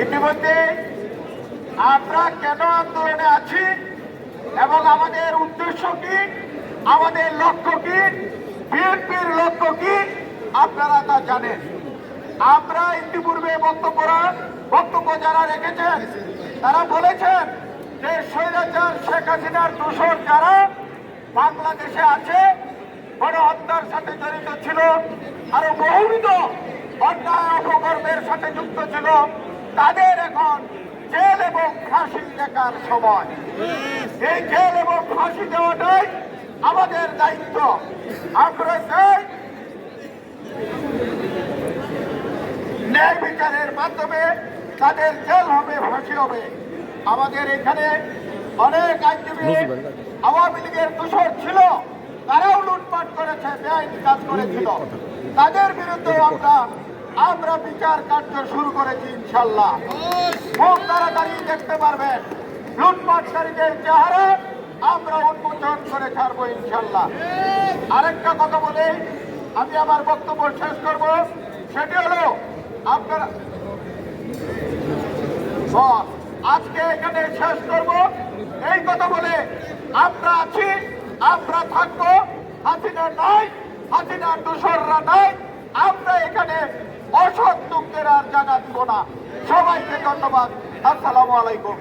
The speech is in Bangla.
ইতিমধ্যে আমরা কেন আন্দোলনে আছি এবং আমাদের উদ্দেশ্য কি, আমাদের লক্ষ্য কি, বিএনপির লক্ষ্য কি আপনারা তা জানেন। আমরা ইতিপূর্বে বক্তব্য যারা রেখেছেন তারা বলেছেন যে স্বৈরাচার শেখ হাসিনার দোসর যারা বাংলাদেশে আছে, গণহত্যার সাথে জড়িত ছিল, আরো বহুবিধ অন্যায় অপকর্মের সাথে যুক্ত ছিল, তাদের এখন জেল এবং ফাঁসি দেখার সময়। এই জেল এবং ফাঁসি দেওয়াটাই আমাদের দায়িত্ব। আমরা চাই ন্যায় বিচারের মাধ্যমে তাদের জেল হবে, ফাঁসি হবে। আমাদের এখানে অনেক আইনজীবী আওয়ামী লীগের দোষর ছিল, তারাও লুটপাট করেছে, বেআইনি কাজ করেছিল, তাদের বিরুদ্ধে আমরা বিচার কার্য শুরু করেছি। ইনশাল্লাহ খুব তাড়াতাড়ি দেখতে পারবেন লুটপাটকারীদের চেহারা আমরা উন্মোচন করে ছাড়বো ইনশাল্লাহ। আরেকটা কথা বলে আমি আমার বক্তব্য শেষ করব, সেটি হলো আপনারা আজকে এখানে শেষ করব এই কথা বলে, আমরা আছি, আমরা থাকবো, হাসিনা নাই, হাসিনার দোসররা নাই, আমরা এখানে অসৎ লোকদের আর জায়গা দিব না। সবাইকে ধন্যবাদ। আসসালামু আলাইকুম।